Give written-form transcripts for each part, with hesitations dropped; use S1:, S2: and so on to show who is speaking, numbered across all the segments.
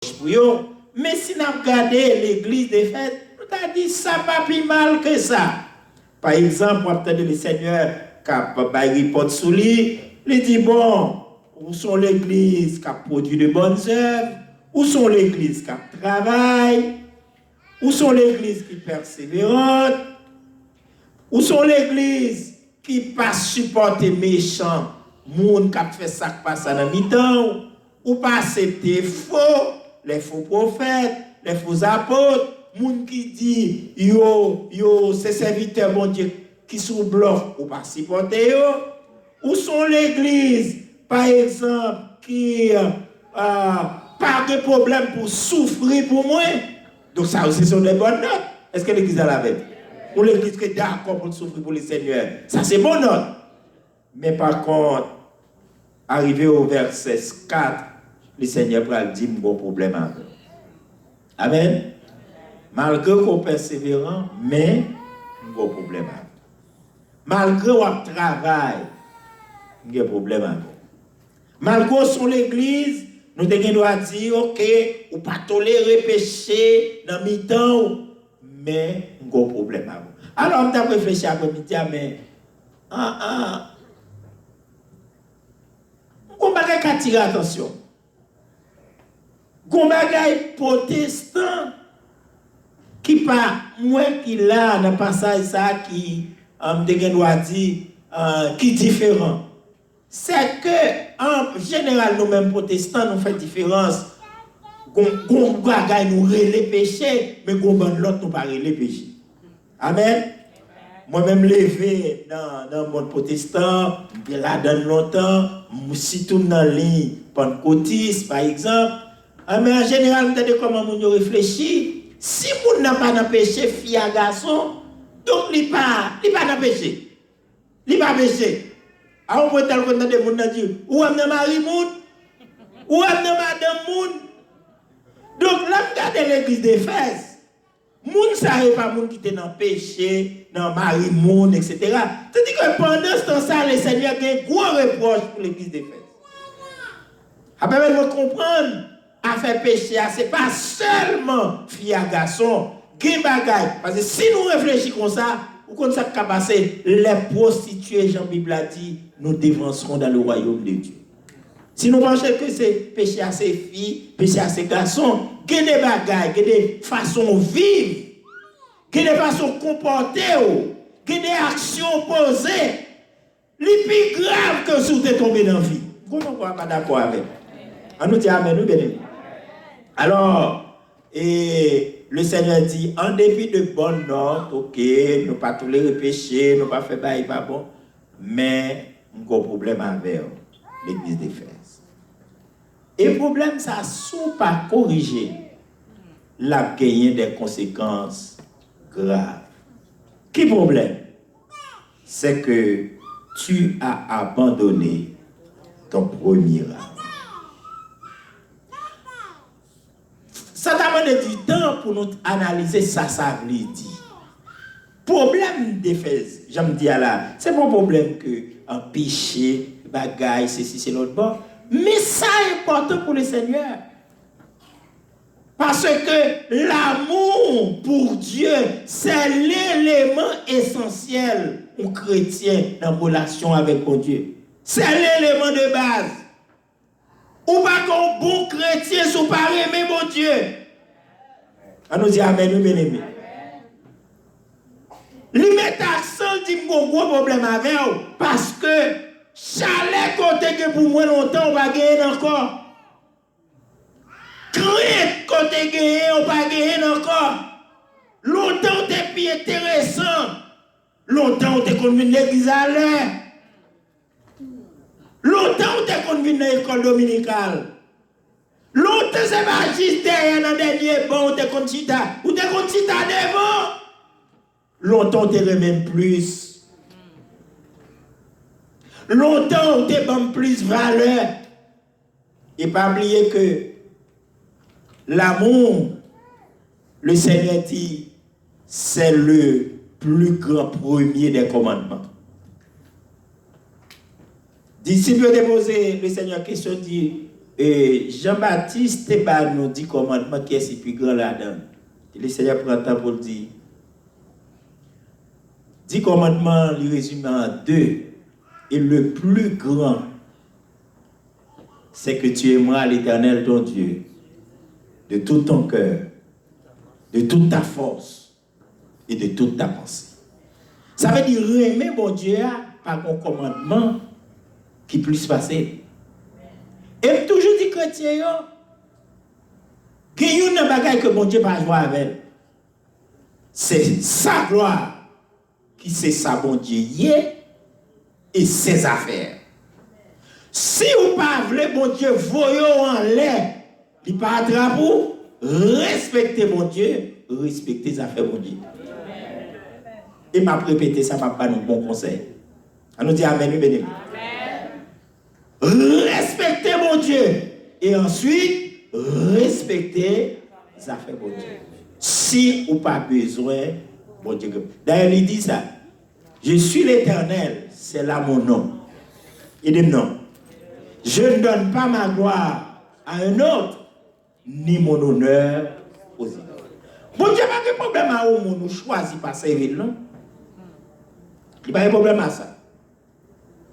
S1: pour eux. Mais si nous regardons l'église des fêtes, nous avons dit ça pas plus mal que ça. Par exemple, on entend le Seigneur qui a report sur lui, il dit bon, où sont l'église qui a produit de bonnes œuvres, où sont l'église qui travaille, où sont l'église qui persévérante, où sont l'église qui pas supporter méchants, monde qui a fait ça qui passe dans mi-temps, ou pas accepter les faux prophètes, les faux apôtres, monde qui dit yo c'est serviteur bon Dieu qui sous bloc ou pas supporter yo. Où sont l'église par exemple qui pas de problème pour souffrir pour moi. Donc ça aussi sont des bonnes notes. Est-ce que l'église a la veille? Ou l'église qui est d'accord pour souffrir pour le Seigneur. Ça c'est bonne note. Mais par contre, arrivé au verset 4, le Seigneur va dire mon problème avec. Amen. Malgré qu'on persévérant, mais un problème avec. Malgré qu'on travaille, un problème avec. Malgré son l'église, nous devons dire, ok, ou pas tolérer péché dans mi-temps, mais un problème avec. Alors, on a réfléchi après-midi, mais on va attirer attention. On va protestant qui pas moins qui là dans passage ça qui doit dire qui différent. C'est que en général nous-mêmes protestants nous fait différence. Gon bagaille nous relé péché mais gon l'autre nous pas relé péché. Amen. Moi-même levé dans le monde protestant, là dans longtemps, si tout dans ligne pentecôtiste par exemple, mais en général vous savez comment on réfléchit. Si vous n'avez pas de péché, fille à garçon, donc il n'est pas dans péché. Il n'est pas péché. Alors, vous pouvez tel qu'on a des gens qui disent, ou est-ce mari moun, ou est-ce madame moun. Donc là, regardez l'église d'Éphèse. Moun, ça n'est pas moun qui était dans péché, dans mari moun, etc. C'est-à-dire que pendant ce temps-là, le Seigneur a un gros reproche pour l'église d'Éphèse. Après, vous comprendre. À faire péché, ce n'est pas seulement fille à garçon, parce que si nous réfléchissons comme ça, ou comme ça qu'a passé, les prostituées, Jean-Bible a dit, nous dévancerons dans le royaume de Dieu. Si nous pensons que c'est péché à ces filles, péché à ces garçons, il y a des bagailles, il y a des façons de vivre, il y a des façons de comporter, il y a des actions posées, les plus graves que si vous êtes tombé dans la vie. Comment on ne pas d'accord avec? On nous dit amen, nous bénissons. Alors, et le Seigneur dit, en dépit de bonnes notes, ok, nous pas tolérer péché, nous pas faire bail, pas bon, mais nous avons un problème avec l'église d'Éphèse. Et le problème, ça, sous pas corriger, l'a gagné des conséquences graves. Quel problème? C'est que tu as abandonné ton premier âme. Ça t'a demandé du temps pour nous analyser ça veut dire. Problème d'Éphèse, j'aime dire là, c'est pas un problème que un péché, bagaille, ceci, c'est l'autre bord. Mais ça est important pour le Seigneur. Parce que l'amour pour Dieu, c'est l'élément essentiel aux chrétiens dans la relation avec mon Dieu. C'est l'élément de base. Ou pas qu'un bon chrétien soit pas aimé mon Dieu. On nous dit amen, nous bien-aimés. Lui met accent dit mon gros problème avec vous parce que chalet côté que pour moi longtemps on va gagner encore. Crainte côté gagner on va gagner encore. Longtemps t'es plus intéressant. Longtemps t'es connu l'église à l'air. Longtemps t'es connu dans l'école dominicale. Longtemps c'est pas juste derrière dans dernier bon t'es connu chita ou t'es connu chita devant. Longtemps t'es même plus. Longtemps t'es bon plus valeur. Et pas oublier que l'amour, le Seigneur dit, c'est le plus grand premier des commandements. Disciple déposé, le Seigneur question dit, Et Jean-Baptiste nous dit commandement qui est le plus grand là-dedans. Le Seigneur prend le temps pour le dire. 10 commandements, les résume en 2. Et le plus grand, c'est que tu aimeras l'Éternel ton Dieu de tout ton cœur, de toute ta force et de toute ta pensée. Ça veut dire aimer mon Dieu par un commandement qui puisse passer. Et toujours dit chrétien, qu'il y a une bagaille que mon Dieu va jouer avec. C'est sa gloire qui c'est sa bon Dieu et ses affaires. Si vous ne voulez bon Dieu voyons en l'air, il pas à vous, respectez mon Dieu, respectez les affaires mon Dieu. Et m'a répété ça, m'a pas un bon conseil. On nous dit amen, amen. Respectez mon Dieu et ensuite respectez les affaires mon Dieu. Si vous pas besoin, bon Dieu. D'ailleurs, il dit ça. Je suis l'Éternel, c'est là mon nom. Il dit non. Je ne donne pas ma gloire à un autre, ni mon honneur aux autres. Bon Dieu, pas de problème à où nous choisit pas servir, non? Il n'y a pas de problème à ça.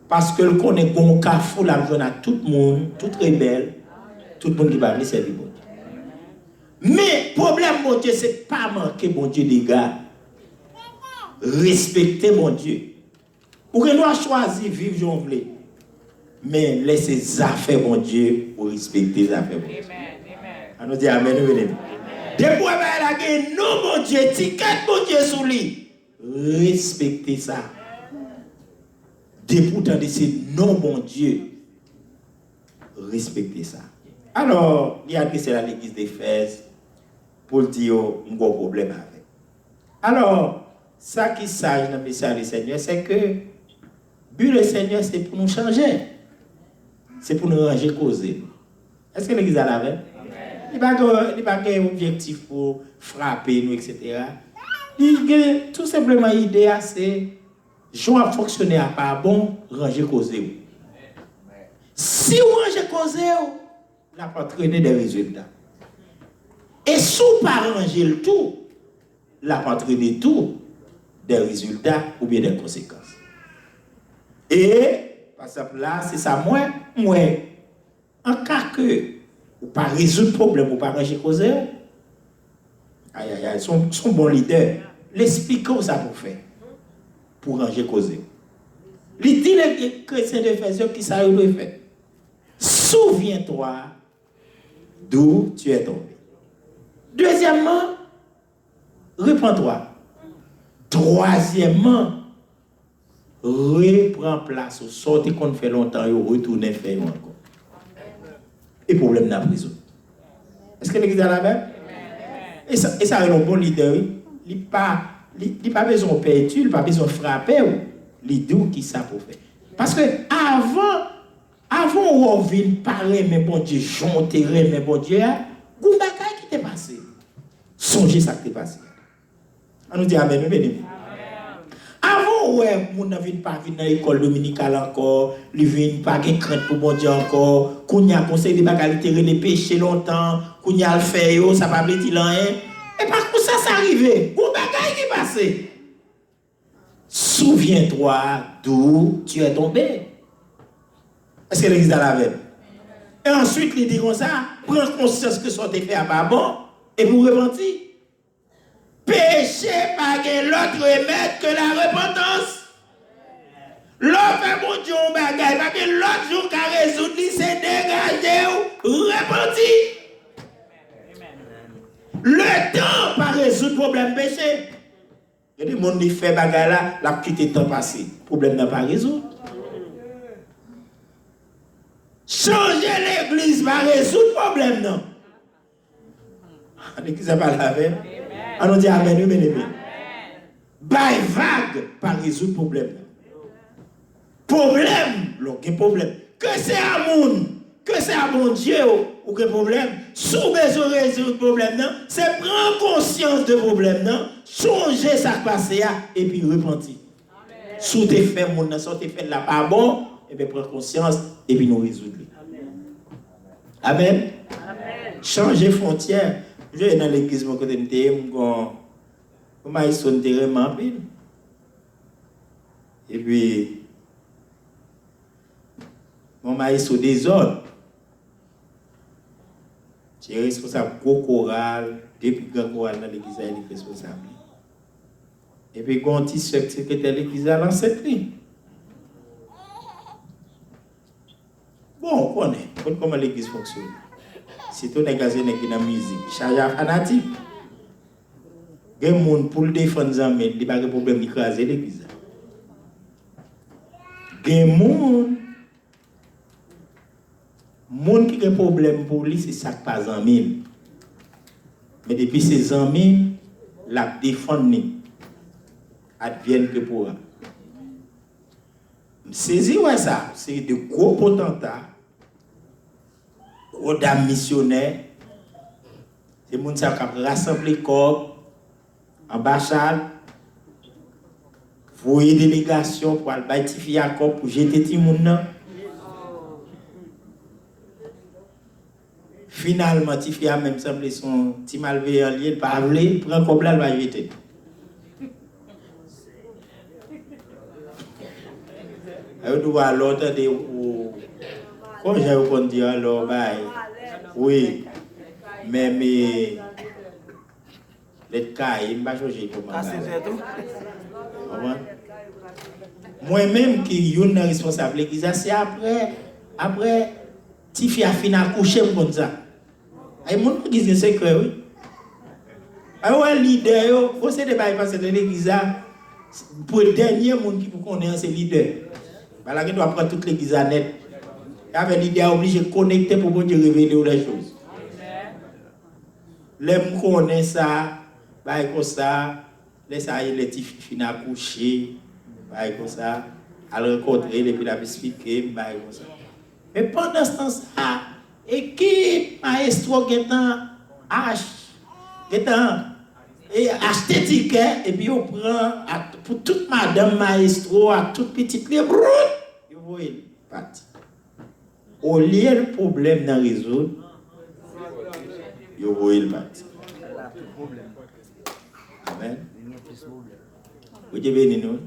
S1: Parce que le connaît qu'on cafou la journée à tout le monde, tout rebelle, tout le monde qui va venir servir bon Dieu. Mais le problème, bon Dieu, c'est pas manquer bon Dieu des gars. Respecter mon Dieu. Ou que nous avons choisi vivre, j'en voulais. Mais laissez les affaires, mon Dieu, pour respecter les affaires, mon Dieu. On nous dit amen, amen. Depuis qu'on a non, mon Dieu, ticket, mon Dieu, sous lui. Respectez ça. Depuis qu'on a dit non, mon Dieu, respectez ça. Alors, il y a adressé à l'église d'Éphèse pour dire un gros problème avec. Alors, ça qui sage dans le message du Seigneur, c'est que le but du Seigneur, c'est pour nous changer. C'est pour nous ranger causer. Est-ce que l'église a la même? Il n'y a pas un objectif pour frapper nous, etc. Tout simplement, l'idée, c'est je vais fonctionner à pas bon, ranger causer. Si vous rangez causer, vous n'avez pas entraîné des résultats. Et si vous ne pas ranger le tout, vous n'avez pas entraîné tout des résultats ou bien des conséquences. Et, par exemple, là, c'est ça, moi, en cas que vous ne pas résoudre le problème, vous ne pas ranger cause, son bon leader, l'expliquez ça pour faire, pour ranger cause. Il dit les chrétiens d'Éphèse qui ça doit faire. Souviens-toi d'où tu es tombé. Deuxièmement, réponds-toi. Troisièmement, reprends place au sorti qu'on fait longtemps et retourner faire encore. Et problème n'a pas résolu. Est-ce que l'église a la même? Et ça est un bon leader. Il n'a pas besoin de perdre, il n'a pas besoin de frapper. Il dit qui ça pour faire. Parce que avant on vient parler, mais bon Dieu, j'enterrais, mais bon Dieu, Goubaka qui t'est passé. Songez ça qui t'est passé. On nous dit amen, amen. Avant, ouais, on ne vient pas venir dans l'école dominicale encore, il ne vient pas de crainte pour bon Dieu encore, qu'on y a conseillé de bagalité les péchés longtemps, qu'on y a le fait, ça va pas dire rien. Et par contre, ça arrivé. Où bagaille qui est passé? Souviens-toi d'où tu es tombé. Est-ce que l'église a la même? Et ensuite, il dit comme ça, prends conscience que ça t'est fait à pas bon, et vous repentir. Péché pas l'autre remède que la repentance. L'autre fait mon Dieu un bagage, parce que l'autre jour qu'a résoudre, c'est dégager ou repentir. Le temps pas résoudre le problème péché. Il y a des gens qui font bagage là, la quitté temps passé. Le problème n'a pas résolu. Changer l'église va résoudre le problème, non? L'église n'a pas la même. On dit amen, amen, amen. By vague, pas résoudre le problème. Problème, l'autre problème. Que c'est à monde, que c'est à mon Dieu, ou que problème, sous besoin de résoudre le problème, non? C'est prendre conscience de problème, non? Changer ça passé et puis repentir. Sous tes faits, mon sous tes faits là pas bon, et bien prendre conscience et puis nous résoudre. Amen. Changer frontière. Je vais dans l'église, mon côté de je suis vraiment pile. Et puis, mon maïs au désordre. J'ai responsable gros choral, depuis grand choral dans l'église, il est responsable. Et puis, quand il secrétaire de l'église, à l'enceinte. Bon, on connaît comment l'église fonctionne. Si tout est gazé dans la musique, charge à fanatique. Il y a des gens pour le défendre, il n'y a pas de problème d'écraser l'église. Il y a des gens qui ont des problèmes pour lui, c'est ça qui pas en mille. Mais depuis ces amis, la défendre, advienne que pour eux. Saisir ça, c'est de gros potentats, gros dames missionnaires, c'est des gens qui ont rassemblé le corps, ambassade, voyer délégation pour aller bâtifier un corps pour jeter tout le monde. Finalement, Tifia même semblé son petit malveillant lié, il pas voulu, prend comme là, il va jeter. Je dois l'autre de quand j'ai répondu alors, oui, mais les cas, il m'a changé pour moi. Moi-même qui suis responsable de l'église, c'est après, Tifi a fini à coucher comme ça. Et mon église c'est secret, oui. Ah ouais, leader, vous savez, passer de l'église, pour le dernier monde qui vous connaît, c'est leader. Voilà, qui doit prendre toute l'église à net. Avec leader obligé de connecter pour que Dieu révèle les choses. Les gens connaissent ça, comme ça, les Tifi finissent à coucher, comme ça, à le rencontrer, et puis la expliquer, comme ça. Mais pendant ce temps-là, équipe maestro qui est acheté ticket et puis on prend pour toute madame maestro, à toute petite libre, et vous voyez, parti. Au lieu le problème dans résoudre, vous voyez le parti. Amen. Vous devez nous.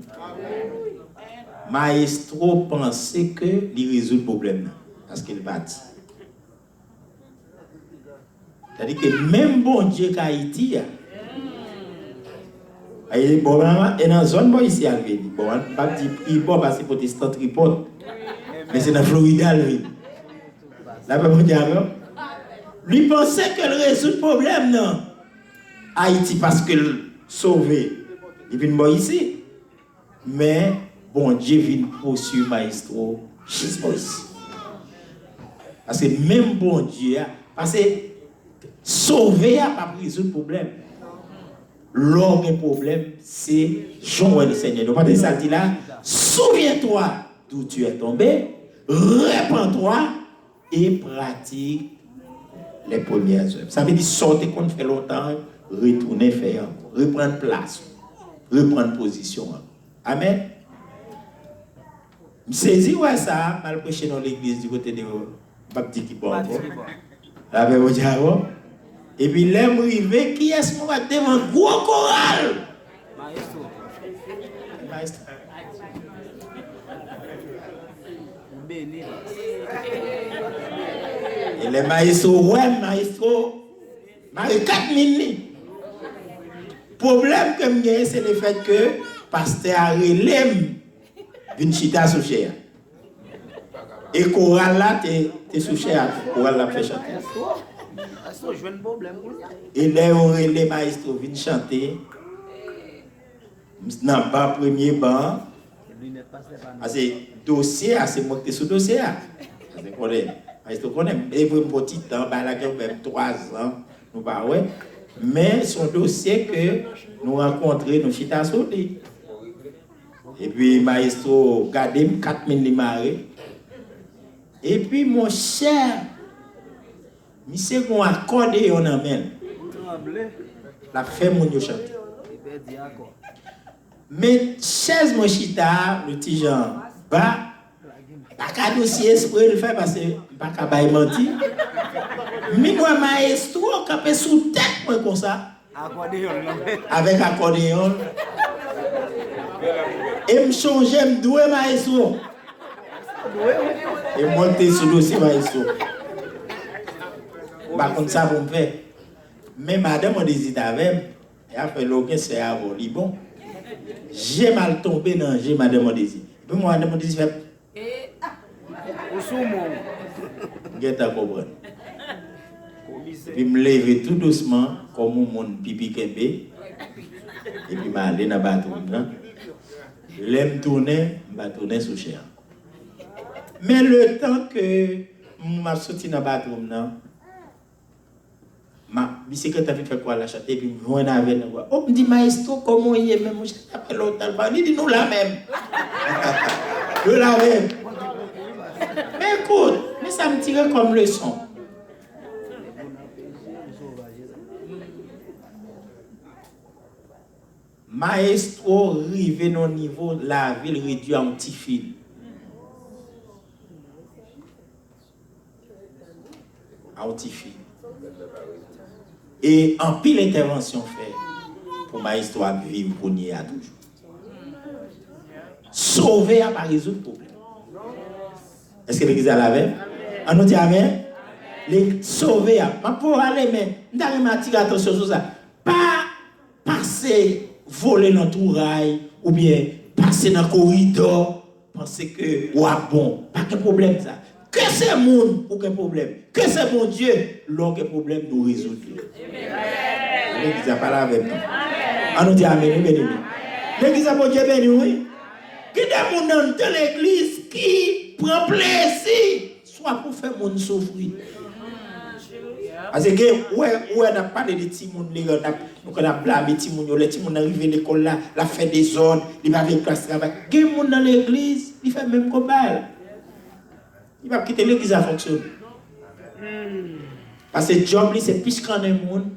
S1: Maestro pensait que il résout le problème parce qu'il bâtit. C'est-à-dire que même bon Dieu qu'Haïti, et bon, dans la zone ici, bon, pas dire il bon parce que protestant tripote, mais c'est dans Florida, lui. Là, bon Dieu, lui pensait qu'elle résout le problème, non? Haïti parce qu'elle sauvé, il vient bon ici, mais bon Dieu vient poursuivre maestro chez ici. Parce que même bon Dieu, parce que sauver n'a pas résoudre le problème. L'homme problème, c'est Jean le Seigneur. Donc, quand ça dit là, souviens-toi d'où tu es tombé, répands-toi et pratique les premières œuvres. Ça veut dire sortir qu'on fait longtemps, retourner faire, reprendre place, reprendre position. Amen. Je saisis ça, mal prêché dans l'église du côté de Baptiste qui bon. Avec vos dialogues. Et puis l'aime arrivé, qui est-ce qu'on va devant un gros choral? Maestro. Et les maestros, ouais, maestro, 4 minutes. Problème que j'ai, c'est le fait que pasteur a relève une chita sous chair. Et choral là, t'es sous chair, choral là fait chanter. Et là, on les maestros viennent chanter. Dans le premier banc. Parce que dossier, c'est moi qui suis sous dossier. Maestro connaît. Et pour un petit temps, là, même 3 ans, nous pas ouais. Mais son dossier que nous rencontrons, nous chita sur lui. Et puis, maestro, gardez 4 minutes marée. Et puis, mon cher, monsieur, qu'on accorde et on amène. La fait mon chanter. Mais, chaise mon chita, le petit Jean, bas, Pas qu'à dossier esprit le faire parce que pas qu'à bailler mentir. Mais moi, maestro, capé sous tête, moi, comme ça. Avec accordéon. Et me changer, me douer maestro. Et monter sur le dossier maestro. Par contre, ça, vous me faites. Mais madame, on hésite avec. Et après, l'aucun c'est à vous. Bon, j'ai mal tombé dans j'ai madame, on désir. Puis moi, madame, on désir fait. Vous comprendre. Puis me lever tout doucement, comme mon pipi kembe. Et puis m'aller dans le bateau. L'aime tourner, je vais tourner sous cher. Mais le temps que je suis sorti dans le bateau, ma secrétaire fait quoi la chatte et puis moi avec nous. Oh, me dit maestro comment il est même je t'appelle l'hôtel. Il dit nous la même. Nous la même. Mais écoute, mais ça me tire comme leçon. Maestro rive au niveau la ville réduit en petit fil. En petit fil. Et en pile intervention fait pour maestro à vivre pour nier à toujours. Sauver à pas résoudre le problème. Est-ce que l'église a la veille? On nous dit amen? Les sauver à. Ma pour aller, mais nous attirer attention sur ça. Pas passer, voler dans tout rail, ou bien passer dans le corridor, penser que, ouais, bon, pas de problème ça. Que c'est monde, aucun problème. Que c'est mon Dieu, l'aucun problème nous résout. L'église a parlé avec nous. On nous dit amen, bien aimé. L'église a bon Dieu béni, oui. Il y a des gens dans l'église qui prend plaisir, soit pour faire mon souffrir. Parce que, ouais, on a parlé de petits gens, nous on a blâmé les petits gens, les petits gens arrivent à l'école là, la fait des ordres, ils va avec classe travail. Il y a des gens dans l'église, ils font même combat. Il va quitter l'église à fonctionner. Parce que le job, c'est plus qu'un monde,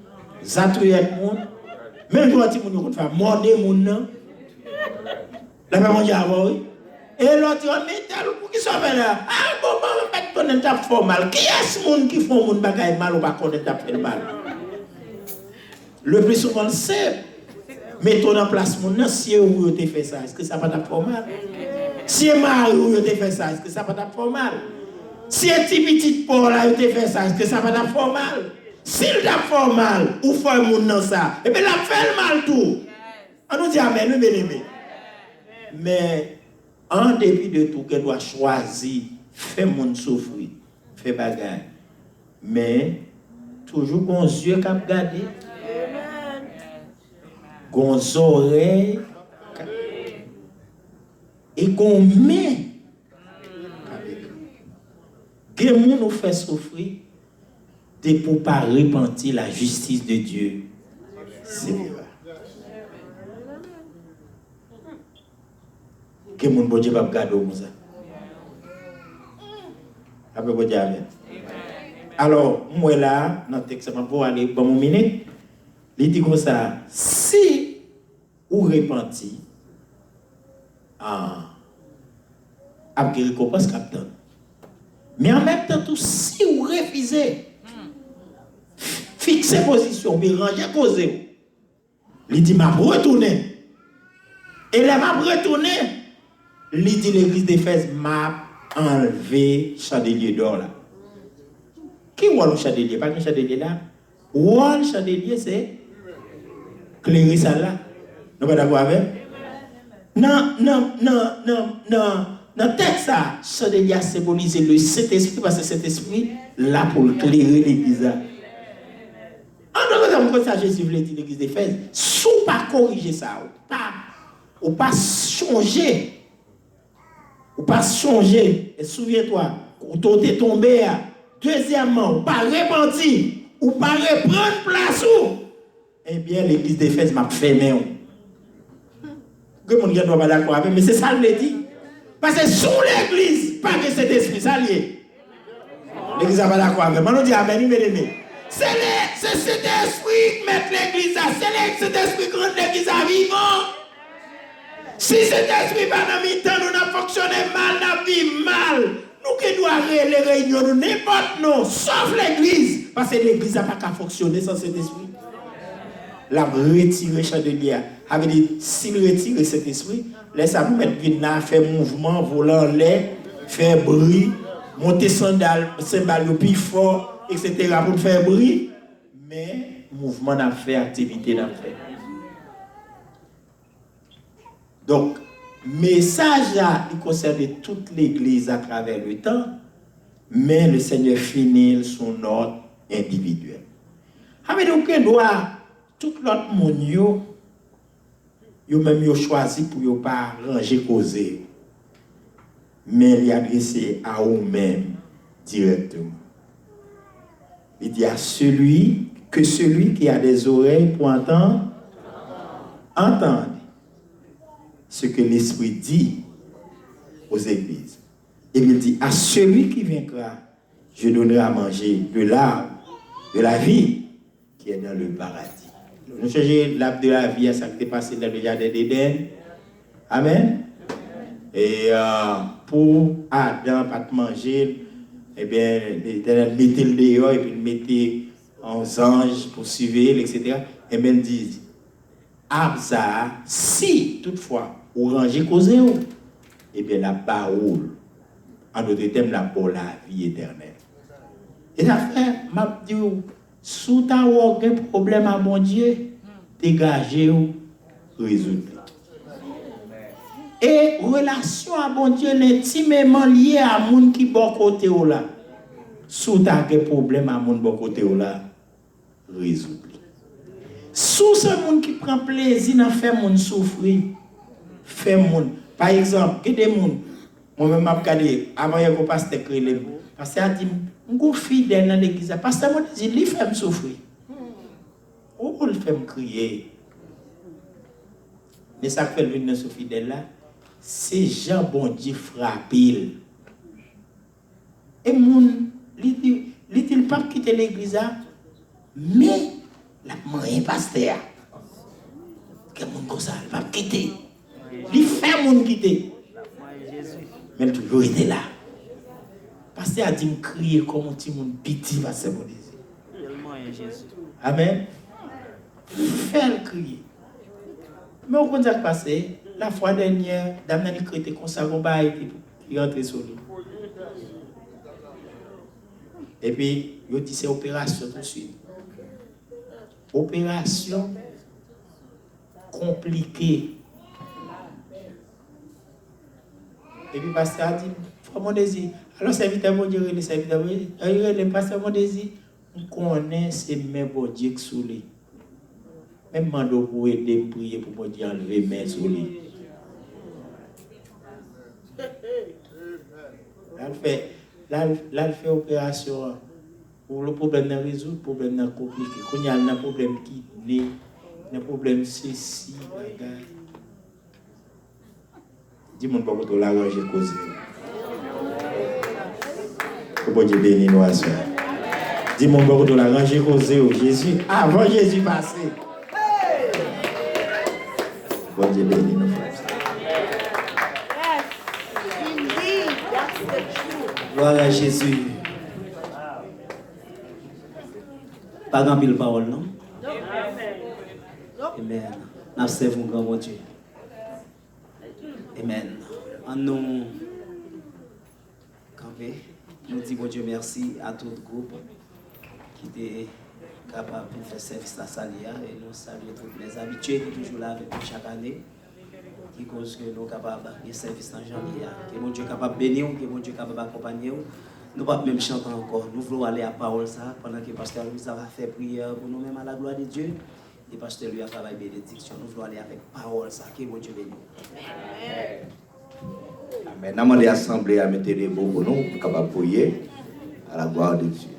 S1: zatouiller le monde, même pour les petits gens, on va morder le monde. La maman dit avant, oui. Et l'autre dit, mais t'as pour qui soit là? Ah bon, maman, pas de connaître ta formal. Qui est ce monde qui font mon bagage mal ou pas connaître ta fait mal? Le plus souvent, c'est mettons en place mon nom, si vous avez fait ça, est-ce que ça va pas faire mal? Si Mario avez fait ça, est-ce que ça va pas faire mal? Si un petit Paul a fait ça, est-ce que ça va pas faire mal? S'il a fait mal, ou fait mon nom ça, et bien il a fait mal tout. On nous dit amen, nous bien-aimés. Mais en dépit de tout, qu'elle doit choisir, faire mon souffrir, faire bagaille. Mais toujours bon yeux qui regarder, bon oreilles et qu'on met. Que nous nous fait souffrir, c'est pour ne pas repentir la justice de Dieu. C'est vrai. Que mon bon Dieu va garder comme ça. Après, bon Dieu, amen. Alors, moi là, dans le texte, je vais aller pour mon minute. Il dit comme ça, si vous repentez, après récompense capitaine. Mais en même temps, tout, si vous refusez, fixez position, mais rangez causer. Il dit, m'a retourné. Et là, m'a retourné. Il dit, l'église d'Éphèse m'a enlevé chandelier d'or là. Qui est le chandelier? Pas le chandelier là. Le chandelier, c'est Clarissa là. Nous sommes d'accord avec? Non. Dans le texte, ça, chandelier symbolise le Saint-Esprit parce que le Saint-Esprit là pour éclairer l'église. En tant que ça, Jésus voulait dire l'église d'Éphèse, si vous pas corriger ça, ou pas changer. Ou pas changer. Et souviens-toi, ou t'es tombé. Deuxièmement, ou pas repentir, ou pas reprendre place. Eh bien, l'église d'Éphèse m'a fermé. Que mon gars ne doit pas d'accord avec, mais c'est ça le dit. Parce que sous l'église, pas que cet esprit, ça lié. L'église n'a pas d'accord avec. Maintenant, on dit amen, c'est cet esprit qui met l'église à, c'est cet esprit qui rend l'église à vivant. Si cet esprit va dans le temps, nous avons fonctionné mal, nous avons vécu mal. Nous qui doivent les réunions, nous n'importe nous, sauf l'église. Parce que l'église n'a pas qu'à fonctionner sans cet esprit. La retirer chandelier. Avait dit, s'il retire cet esprit, laisse nous mettre là, faire mouvement, voler en l'air, faire bruit, monter cymbales plus fort, etc. pour faire bruit. Mais mouvement n'a fait, activité n'a fait. Donc, message là, il concerne toute l'église à travers le temps, mais le Seigneur finit son ordre individuel. Avec donc, doit tout l'autre monde, yo même yo choisi pour yo pas ranger causer, mais il adressé à eux-mêmes directement. Il dit à celui qui a des oreilles pour entendre, entendre ce que l'Esprit dit aux églises. Et il dit, à celui qui vaincra, je donnerai à manger de l'arbre de la vie qui est dans le paradis. Nous changeons l'arbre de la vie à ça qui est passé dans le jardin d'Éden. Amen. Et pour Adam pas de manger, eh bien, l'Éternel mettait le dehors et puis il mettait en ange pour suivre, etc. Et bien, il dit, Abza, si toutefois, ou ranger causé, eh bien, la parole, en d'autres termes, la pour la vie éternelle. Et ça fait, m'a dit, sous ta ou un problème à mon Dieu, dégagez ou résoudre. Et relation à bon Dieu intimement liée à moun qui bon côté ou là. Sous ta un problème à moun bon côté ou là, résoudre. Sous ce monde qui prend plaisir à faire moun souffrir, fait moun. Par exemple, il y a des gens, moi-même, je regardé, avant il y a un pasteur qui est parce qu'il a dit, je suis fidèle dans l'église. Parce que moi, je dis, il fait me souffrir. Ou il fait me crier. Mais ça fait venir dans ce fidèle là, c'est Jean bon Dieu frappé. Et moun, il dit pas quitter l'église, mais la moyen pasteur. Que moun comme ça, il va quitter. Il fait moun quitter. Mais il a toujours été là. Pasteur a dit me crier comme un petit monde petit, parce que mon désir. Amen. Fais-le crier. Mais au contraire, passé, la fois dernière, dame n'a crié comme ça, on va qui rentre sur lui. Et puis, il dit c'est opération tout de suite. Opération compliquée. Et puis, pasteur a dit, faut mon désir. Alors, serviteur mon Dieu, le serviteur mon Dieu, le pasteur mon désir, on connaît ces mêmes bon Dieu qui sont lui. Même mando pour aider me prier pour mon Dieu enlever mes sur lui. Là, il fait opération pour le problème de résoudre, le problème de compliqué. Quand il y a un problème qui naît, un problème ceci, bagage. Dis-moi pas que tu l'as arrangé cause. Que bon Dieu bénisse nous à ça. Dis-moi pas que tu l'as arrangé cause Jésus avant Jésus passé. Bon Dieu bénisse nous frères. Gloire à Jésus. Pas grand pile parole non. Amen. Nous servons grand bon Dieu. Amen. En nous camper, nous disons bon Dieu merci à tout le groupe qui était capable de faire service à Salia et nous saluons tous les habitués qui sont toujours là avec nous chaque année, qui cause que nous sommes capables de faire service dans janvier. Que mon Dieu est capable de bénir, que mon Dieu est capable d'accompagner. Nous ne pouvons pas même chanter encore. Nous voulons aller à la parole ça pendant que le pasteur Louis a fait prière pour nous-mêmes à la gloire de Dieu. Et pasteur lui a fait la bénédiction. Nous voulons aller avec parole ça. Que mon Dieu bénisse. Amen. Amen. Nous allons assembler à mettre les mots pour nous, pour nous prier à la gloire de Dieu.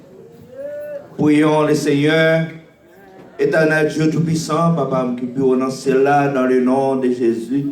S1: Prions le Seigneur, éternel Dieu Tout-Puissant, Papa, qui peut annoncer là dans le nom de Jésus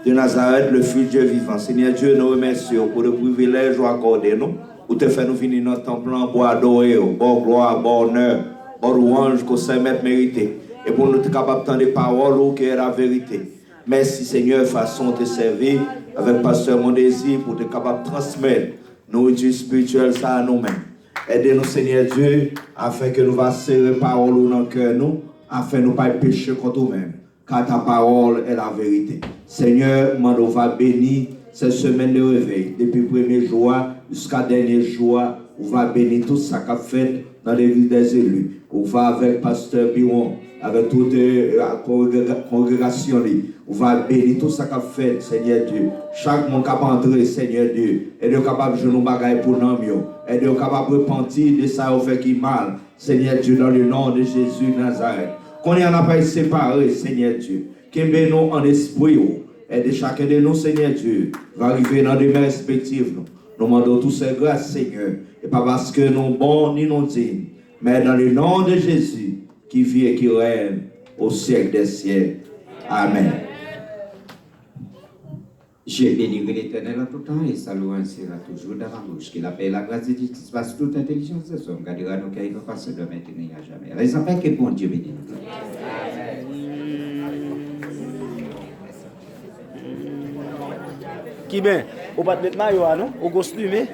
S1: de Nazareth, le Fils Dieu vivant. Seigneur Dieu, nous remercions pour le privilège accordé nous, pour te faire nous venir dans ton plan pour adorer, bon gloire, bon honneur, bon louange, qu'on sait mettre mérité. Et pour nous être capables de des paroles qui est la vérité.
S2: Merci Seigneur, façon de te servir avec pasteur mon désir pour être capable de transmettre nourriture spirituelle ça à nous-mêmes. Aidez-nous Seigneur Dieu, afin que nous va serrer parole dans le cœur nous, afin de ne pas pécher contre nous-mêmes. Car ta parole est la vérité. Seigneur, nous va bénir cette semaine de réveil. Depuis le premier jour jusqu'à le dernier jour, on va bénir tout ça qu'a fait dans l'église des élus. On va avec pasteur Biron, avec toute la congrégation. On va bénir tout ça qu'a fait, Seigneur Dieu. Chaque monde capable d'entrer, Seigneur Dieu. Et de capable de jouer nos bagailles pour nous. Et de capable de repentir de ça au fait qui mal. Seigneur Dieu, dans le nom de Jésus Nazareth. Qu'on y en a pas séparé, Seigneur Dieu. Qu'il nous en esprit. Et de chacun de nous, Seigneur Dieu, va arriver dans des respectives. Nous demandons tous ces grâces, Seigneur. Et pas parce que nous bons ni nous dignes, mais dans le nom de Jésus, qui vit et qui règne au siècle des siècles. Amen.
S3: Je bénirai l'Éternel en tout temps et sa louange sera toujours dans ma bouche. Qu'il appelle la grâce de Dieu qui se passe toute intelligence de son. Gardera nos cœurs et fasse de maintenant à jamais. Les enfants que bon Dieu bénit.
S4: Qui bien? Au pas de mettre maillot, non? Au costume.